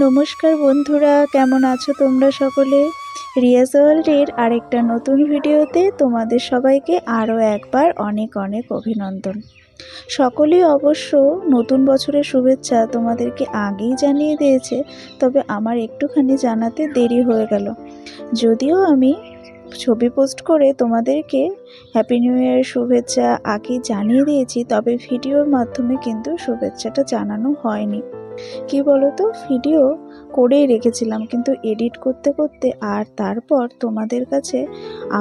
নমস্কার বন্ধুরা, কেমন আছো তোমরা সকলে? রিয়াজ ওয়ার্ল্ডের আরেকটা নতুন ভিডিওতে তোমাদের সবাইকে আরও একবার অনেক অনেক অভিনন্দন। সকলেই অবশ্য নতুন বছরের শুভেচ্ছা তোমাদেরকে আগেই জানিয়ে দিয়েছে, তবে আমার একটুখানি জানাতে দেরি হয়ে গেল। যদিও আমি ছবি পোস্ট করে তোমাদেরকে হ্যাপি নিউ ইয়ারের শুভেচ্ছা আগেই জানিয়ে দিয়েছি, তবে ভিডিওর মাধ্যমে কিন্তু শুভেচ্ছাটা জানানো হয়নি। কি বলতো, ভিডিও করেই রেখেছিলাম, কিন্তু এডিট করতে করতে আর তারপর তোমাদের কাছে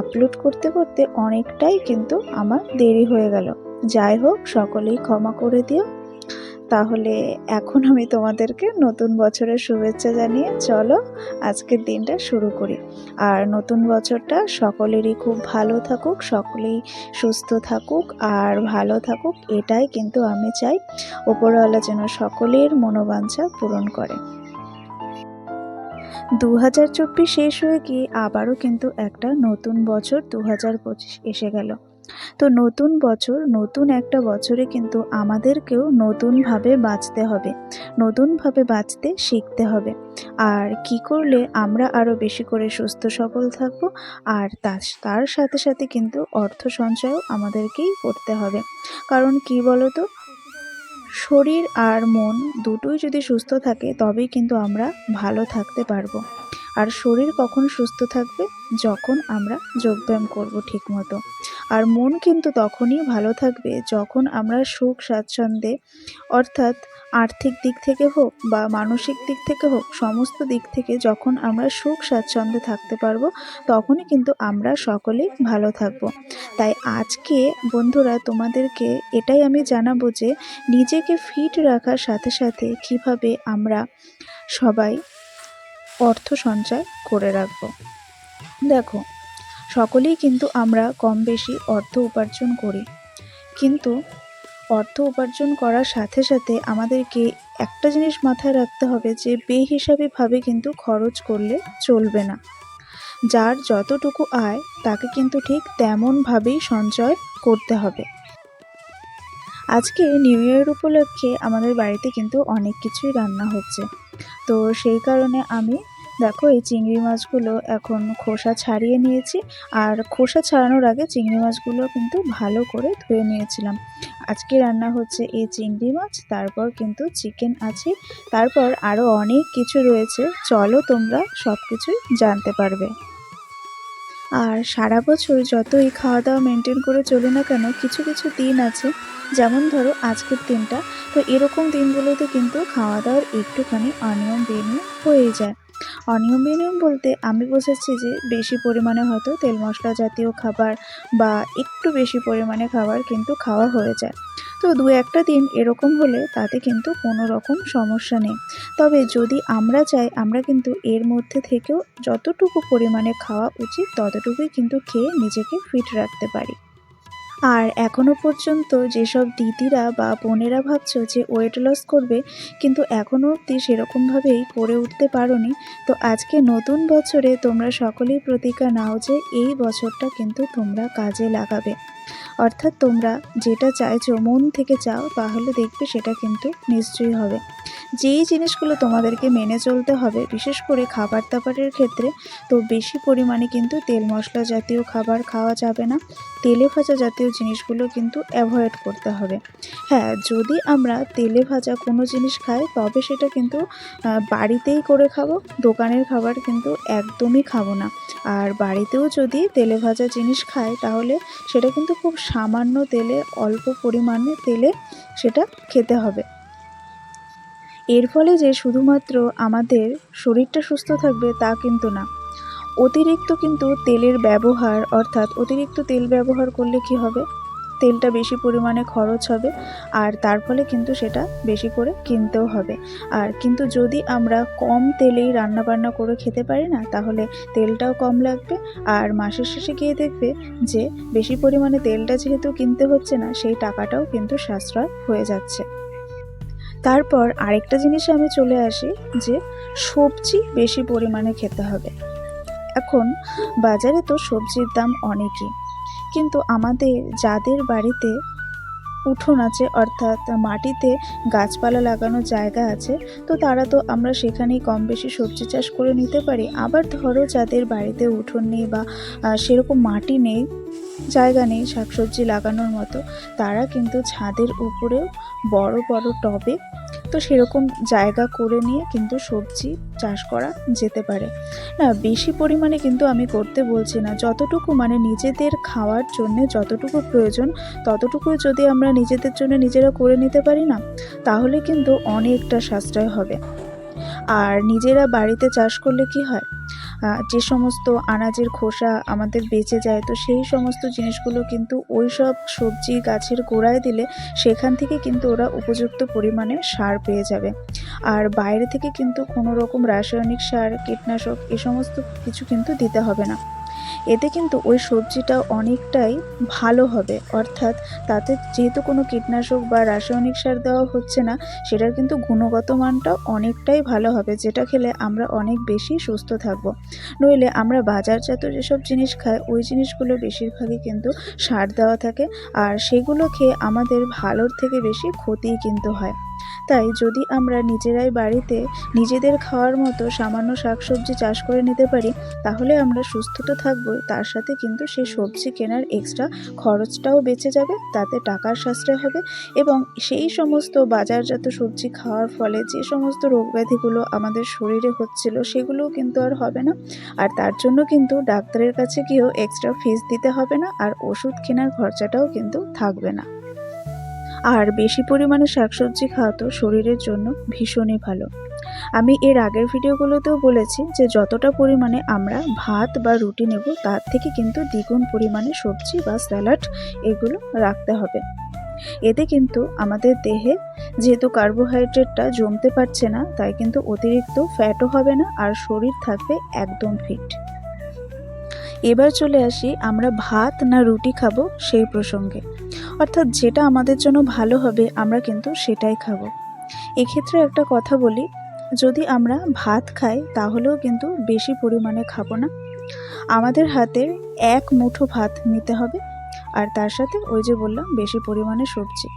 আপলোড করতে করতে অনেকটাই কিন্তু আমার দেরি হয়ে গেল। যাই হোক, সকলেই ক্ষমা করে দিও। তাহলে এখন আমি তোমাদেরকে নতুন বছরের শুভেচ্ছা জানিয়ে চলো আজকের দিনটা শুরু করি। আর নতুন বছরটা সকলেরই খুব ভালো থাকুক, সকলেই সুস্থ থাকুক আর ভালো থাকুক, এটাই কিন্তু আমি চাই। ওপরওয়ালা যেন সকলের মনোবাঞ্ছা পূরণ করে। 2024 শেষ হয়ে গিয়ে আবারও কিন্তু একটা নতুন বছর 2025 এসে গেল। তো নতুন বছর, নতুন একটা বছরে কিন্তু আমাদেরকেও নতুনভাবে বাঁচতে হবে, নতুনভাবে বাঁচতে শিখতে হবে। আর কি করলে আমরা আরও বেশি করে সুস্থ সবল থাকব, আর তার সাথে সাথে কিন্তু অর্থ সঞ্চয়ও আমাদেরকেই করতে হবে। কারণ কি বলো তো, শরীর আর মন দুটোই যদি সুস্থ থাকে তবেই কিন্তু আমরা ভালো থাকতে পারবো। আর শরীর কখন সুস্থ থাকবে? যখন আমরা যোগব্যায়াম করব ঠিকমতো। আর মন কিন্তু তখনই ভালো থাকবে যখন আমরা সুখ স্বাচ্ছন্দ্যে, অর্থাৎ আর্থিক দিক থেকে হোক বা মানসিক দিক থেকে হোক, সমস্ত দিক থেকে যখন আমরা সুখ স্বাচ্ছন্দ্যে থাকতে পারবো, তখনই কিন্তু আমরা সকলেই ভালো থাকব। তাই আজকে বন্ধুরা তোমাদেরকে এটাই আমি জানাবো যে নিজেকে ফিট রাখার সাথে সাথে কিভাবে আমরা সবাই অর্থ সঞ্চয় করে রাখব। দেখো, সকলেই কিন্তু আমরা কম বেশি অর্থ উপার্জন করি, কিন্তু অর্থ উপার্জন করার সাথে সাথে আমাদেরকে একটা জিনিস মাথায় রাখতে হবে যে বেহিসাবিভাবে কিন্তু খরচ করলে চলবে না। যার যতটুকু আয় তাকে কিন্তু ঠিক তেমনভাবেই সঞ্চয় করতে হবে। আজকে নিউ ইয়ার উপলক্ষে আমাদের বাড়িতে কিন্তু অনেক কিছুই রান্না হচ্ছে। তো সেই কারণে আমি দেখো এই চিংড়ি মাছগুলো এখন খোসা ছাড়িয়ে নিয়েছি, আর খোসা ছাড়ানোর আগে চিংড়ি মাছগুলো কিন্তু ভালো করে ধুয়ে নিয়েছিলাম। আজকে রান্না হচ্ছে এই চিংড়ি মাছ, তারপর কিন্তু চিকেন আছে, তারপর আরও অনেক কিছু রয়েছে। চলো তোমরা সব কিছুই জানতে পারবে। আর সারা বছর যতই খাওয়া দাওয়া মেনটেন করে চলি না কেন, কিছু কিছু দিন আছে, যেমন ধরো আজকের দিনটা, তো এরকম দিনগুলোতে কিন্তু খাওয়া দাওয়ার একটুখানি অনিয়ম বেনিয়ম হয়ে যায়। অনিয়ম বেনিয়ম বলতে আমি বোঝাচ্ছি যে বেশি পরিমাণে হয়তো তেল মশলা জাতীয় খাবার বা একটু বেশি পরিমাণে খাবার কিন্তু খাওয়া হয়ে যায়। তো দু একটা দিন এরকম হলে তাতে কিন্তু কোনো রকম সমস্যা নেই। তবে যদি আমরা চাই, আমরা কিন্তু এর মধ্যে থেকেও যতটুকু পরিমাণে খাওয়া উচিত ততটুকুই কিন্তু খেয়ে নিজেকে ফিট রাখতে পারি। আর এখনও পর্যন্ত যেসব দিদিরা বা বোনেরা ভাবছো যে ওয়েট লস করবে, কিন্তু এখনও অবধি সেরকমভাবেই করে উঠতে পারোনি, তো আজকে নতুন বছরে তোমরা সকলেই প্রতিজ্ঞা নাও যে এই বছরটা কিন্তু তোমরা কাজে লাগাবে। অর্থাৎ তোমরা যেটা চাইছো, মন থেকে চাও, তাহলে দেখবে সেটা কিন্তু নিশ্চয়ই হবে। যেই জিনিসগুলো তোমাদেরকে মেনে চলতে হবে, বিশেষ করে খাবার দাবারের ক্ষেত্রে, তো বেশি পরিমাণে কিন্তু তেল মশলা জাতীয় খাবার খাওয়া যাবে না, তেলে ভাজা জাতীয় জিনিসগুলো কিন্তু অ্যাভয়েড করতে হবে। হ্যাঁ, যদি আমরা তেলে ভাজা কোনো জিনিস খাই তবে সেটা কিন্তু বাড়িতেই করে খাবো, দোকানের খাবার কিন্তু একদমই খাবো না। আর বাড়িতেও যদি তেলে ভাজা জিনিস খাই তাহলে সেটা কিন্তু খুব সামান্য তেলে, অল্প পরিমাণে তেলে সেটা খেতে হবে। এর ফলে যে শুধুমাত্র আমাদের শরীরটা সুস্থ থাকবে তা কিন্তু না, অতিরিক্ত কিন্তু তেলের ব্যবহার, অর্থাৎ অতিরিক্ত তেল ব্যবহার করলে কি হবে, তেলটা বেশি পরিমাণে খরচ হবে, আর তার ফলে কিন্তু সেটা বেশি করে কিনতেও হবে। আর কিন্তু যদি আমরা কম তেলেই রান্নাবান্না করে খেতে পারি না, তাহলে তেলটাও কম লাগবে, আর মাসের শেষে গিয়ে দেখবে যে বেশি পরিমাণে তেলটা যেহেতু কিনতে হচ্ছে না, সেই টাকাটাও কিন্তু সাশ্রয় হয়ে যাচ্ছে। তারপর আরেকটা জিনিসে আমি চলে আসি যে সবজি বেশি পরিমাণে খেতে হবে। এখন বাজারে তো সবজির দাম অনেকই, কিন্তু আমাদের যাদের বাড়িতে উঠোন আছে, অর্থাৎ মাটিতে গাছপালা লাগানোর জায়গা আছে, তো তারা তো আমরা সেখানেই কম বেশি সবজি চাষ করে নিতে পারি। আবার ধরো যাদের বাড়িতে উঠোন নেই বা সেরকম মাটি নেই, জায়গা নেই শাকসবজি লাগানোর মতো, তারা কিন্তু ছাদের উপরেও বড় বড় টবে তো সেরকম জায়গা করে নিয়ে কিন্তু সবজি চাষ করা যেতে পারে। না বেশি পরিমাণে কিন্তু আমি করতে বলছি না, যতটুকু মানে নিজেদের খাওয়ার জন্য যতটুকু প্রয়োজন ততটুকু যদি আমরা নিজেদের জন্য নিজেরা করে নিতে পারি না, তাহলে কিন্তু অনেকটা সাশ্রয় হবে। আর নিজেরা বাড়িতে চাষ করলে কি হয়, যে সমস্ত আনাজের খোসা আমাদের বেঁচে যায়, তো সেই সমস্ত জিনিসগুলো কিন্তু ওই সব সবজি গাছের গোড়ায় দিলে সেখান থেকে কিন্তু ওরা উপযুক্ত পরিমাণে সার পেয়ে যাবে। আর বাইরে থেকে কিন্তু কোনো রকম রাসায়নিক সার, কীটনাশক এ সমস্ত কিছু কিন্তু দিতে হবে না। এতে কিন্তু ওই সবজিটা অনেকটাই ভালো হবে, অর্থাৎ তাতে যেহেতু কোনো কীটনাশক বা রাসায়নিক সার দেওয়া হচ্ছে না, সেটার কিন্তু গুণগত মানটাও অনেকটাই ভালো হবে, যেটা খেলে আমরা অনেক বেশি সুস্থ থাকবো। নইলে আমরা বাজারজাত যেসব জিনিস খাই ওই জিনিসগুলো বেশিরভাগই কিন্তু সার দেওয়া থাকে, আর সেগুলো খেয়ে আমাদের ভালোর থেকে বেশি ক্ষতিই কিন্তু হয়। তাই যদি আমরা নিজেরাই বাড়িতে নিজেদের খাওয়ার মতো সামান্য শাকসবজি চাষ করে নিতে পারি, তাহলে আমরা সুস্থ তো থাকবোই, তার সাথে কিন্তু সেই সবজি কেনার এক্সট্রা খরচটাও বেঁচে যাবে, তাতে টাকার সাশ্রয় হবে, এবং সেই সমস্ত বাজারজাত সবজি খাওয়ার ফলে যে সমস্ত রোগব্যাধিগুলো আমাদের শরীরে হচ্ছিল সেগুলোও কিন্তু আর হবে না। আর তার জন্য কিন্তু ডাক্তারের কাছে গিয়েও এক্সট্রা ফিস দিতে হবে না, আর ওষুধ কেনার খরচাটাও কিন্তু থাকবে না। আর বেশি পরিমাণে শাকসবজি খাওয়া তো শরীরের জন্য ভীষণই ভালো। আমি এর আগের ভিডিওগুলোতেও বলেছি যে যতটা পরিমাণে আমরা ভাত বা রুটি নেব তার থেকে কিন্তু দ্বিগুণ পরিমাণে সবজি বা স্যালাড এগুলো রাখতে হবে। এতে কিন্তু আমাদের দেহে যেহেতু কার্বোহাইড্রেটটা জমতে পারছে না, তাই কিন্তু অতিরিক্ত ফ্যাটও হবে না, আর শরীর থাকবে একদম ফিট। এবার চলে আসি আমরা ভাত না রুটি খাবো সেই প্রসঙ্গে, অর্থাৎ যেটা আমাদের জন্য ভালো হবে আমরা কিন্তু সেটাই খাবো। এক্ষেত্রে একটা কথা বলি, যদি আমরা ভাত খাই তাহলেও কিন্তু বেশি পরিমাণে খাবো না। আমাদের হাতের এক মুঠো ভাত নিতে হবে, আর তার সাথে ওই যে বললাম বেশি পরিমাণে সবজি।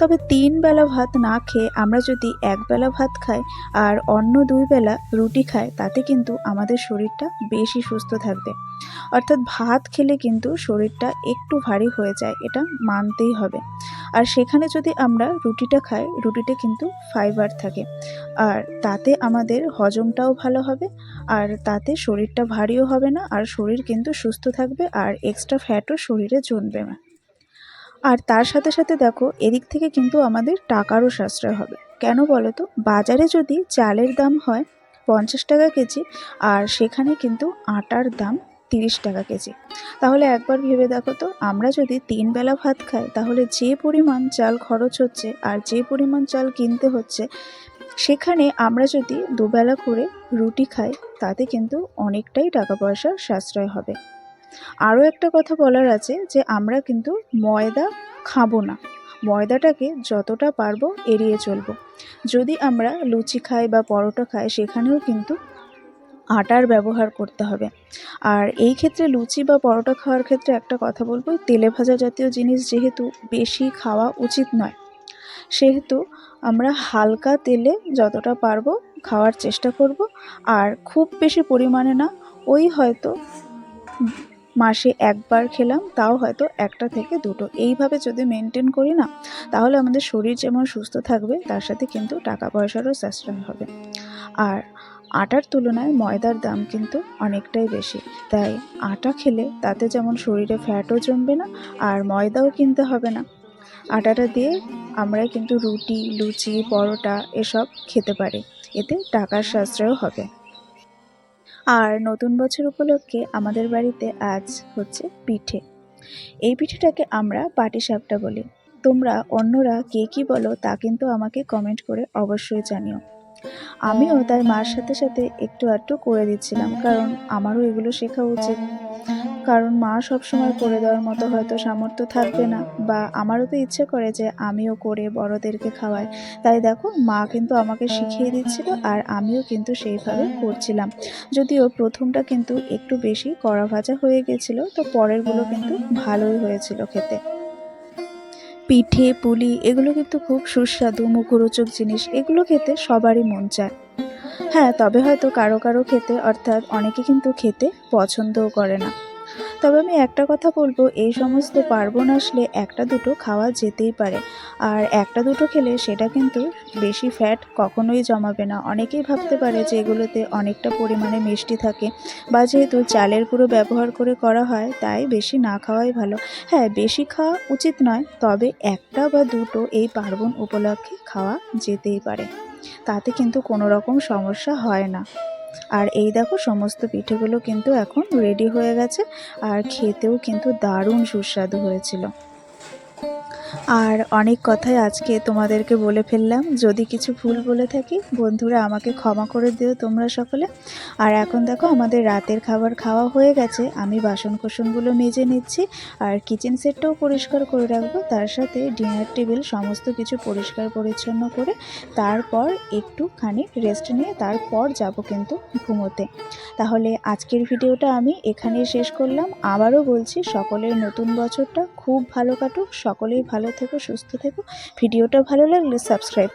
তবে 3 বেলা ভাত না খেয়ে আমরা যদি এক বেলা ভাত খাই আর অন্য 2 বেলা রুটি খাই, তাতে কিন্তু আমাদের শরীরটা বেশি সুস্থ থাকবে। অর্থাৎ ভাত খেলে কিন্তু শরীরটা একটু ভারী হয়ে যায়, এটা মানতেই হবে। আর সেখানে যদি আমরা রুটিটা খাই, রুটিতে কিন্তু ফাইবার থাকে, আর তাতে আমাদের হজমটাও ভালো হবে, আর তাতে শরীরটা ভারীও হবে না, আর শরীর কিন্তু সুস্থ থাকবে, আর এক্সট্রা ফ্যাটও শরীরে জমবে না। আর তার সাথে সাথে দেখো এদিক থেকে কিন্তু আমাদের টাকারও সাশ্রয় হবে। কেন বলো তো, বাজারে যদি চালের দাম হয় 50 টাকা কেজি, আর সেখানে কিন্তু আটার দাম 30 টাকা কেজি। তাহলে একবার ভেবে দেখো তো, আমরা যদি 3 বেলা ভাত খাই তাহলে যে পরিমাণ চাল খরচ হচ্ছে আর যে পরিমাণ চাল কিনতে হচ্ছে, সেখানে আমরা যদি দুবেলা করে রুটি খাই তাতে কিন্তু অনেকটাই টাকা পয়সার সাশ্রয় হবে। আরও একটা কথা বলার আছে যে আমরা কিন্তু ময়দা খাবো না, ময়দাটাকে যতটা পারবো এড়িয়ে চলবো। যদি আমরা লুচি খাই বা পরোটা খাই সেখানেও কিন্তু আটার ব্যবহার করতে হবে। আর এই ক্ষেত্রে লুচি বা পরোটা খাওয়ার ক্ষেত্রে একটা কথা বলবো, তেলে ভাজা জাতীয় জিনিস যেহেতু বেশি খাওয়া উচিত নয়, সেহেতু আমরা হালকা তেলে যতটা পারবো খাওয়ার চেষ্টা করব। আর খুব বেশি পরিমাণে না, ওই হয়তো মাসে একবার খেলাম, তাও হয়তো একটা থেকে দুটো, এইভাবে যদি মেনটেন করি না, তাহলে আমাদের শরীর যেমন সুস্থ থাকবে তার সাথে কিন্তু টাকা পয়সারও সাশ্রয় হবে। আর আটার তুলনায় ময়দার দাম কিন্তু অনেকটাই বেশি, তাই আটা খেলে তাতে যেমন শরীরে ফ্যাটও জমবে না, আর ময়দাও কিনতে হবে না। আটাটা দিয়ে আমরা কিন্তু রুটি, লুচি, পরোটা এসব খেতে পারি, এতে টাকার সাশ্রয়ও হবে। আর নতুন বছর উপলক্ষে আমাদের বাড়িতে আজ হচ্ছে পিঠে। এই পিঠেটাকে আমরা পাটিসাপটা বলি। তোমরা অন্যরা কে কী বলো তা কিন্তু আমাকে কমেন্ট করে অবশ্যই জানিও। আমিও তাই মার সাথে সাথে একটু আধটু করে দিচ্ছিলাম, কারণ আমারও এগুলো শেখা উচিত। কারণ মা সবসময় করে দেওয়ার মতো হয়তো সামর্থ্য থাকবে না, বা আমারও তো ইচ্ছে করে যে আমিও করে বড়দেরকে খাওয়াই। তাই দেখো মা কিন্তু আমাকে শিখিয়ে দিচ্ছিল, আর আমিও কিন্তু সেইভাবে করছিলাম। যদিও প্রথমটা কিন্তু একটু বেশি কড়া ভাজা হয়ে গেছিলো, তো পরেরগুলো কিন্তু ভালোই হয়েছিল খেতে। পিঠে পুলি এগুলো কিন্তু খুব সুস্বাদু মুখরোচক জিনিস, এগুলো খেতে সবারই মন চায়। হ্যাঁ, তবে হয়তো কারো কারো খেতে অর্থাৎ অনেকে কিন্তু খেতে পছন্দও করে না। তবে আমি একটা কথা বলবো, এই সমস্ত পার্বণ আসলে একটা দুটো খাওয়া যেতেই পারে। আর একটা দুটো খেলে সেটা কিন্তু বেশি ফ্যাট কখনোই জমাবে না। অনেকেই ভাবতে পারে যে এগুলোতে অনেকটা পরিমাণে মিষ্টি থাকে, বা যেহেতু চালের গুঁড়ো ব্যবহার করে করা হয় তাই বেশি না খাওয়াই ভালো। হ্যাঁ, বেশি খাওয়া উচিত নয়, তবে একটা বা দুটো এই পার্বণ উপলক্ষে খাওয়া যেতেই পারে। তাতে কিন্তু কোনো রকম সমস্যা হয় না। আর এই দেখো সমস্ত পিঠেগুলো কিন্তু এখন রেডি হয়ে গেছে, আর খেতেও কিন্তু দারুণ সুস্বাদু হয়েছিল। আর অনেক কথাই আজকে তোমাদেরকে বলে ফেললাম, যদি কিছু ভুল বলে থাকি বন্ধুরা আমাকে ক্ষমা করে দিও তোমরা সকলে। আর এখন দেখো আমাদের রাতের খাবার খাওয়া হয়ে গেছে, আমি বাসন কোসনগুলো মেজে নিচ্ছি, আর কিচেন সেটটাও পরিষ্কার করে রাখবো, তার সাথে ডিনার টেবিল সমস্ত কিছু পরিষ্কার পরিচ্ছন্ন করে তারপর একটুখানি রেস্ট নিয়ে তারপর যাব কিন্তু ঘুমোতে। তাহলে আজকের ভিডিওটা আমি এখানেই শেষ করলাম। আবারও বলছি, সকলের নতুন বছরটা খুব ভালো কাটুক, সকলেই ভালো থেকো, সুস্থ থেকো। ভিডিওটা ভালো লাগলে সাবস্ক্রাইব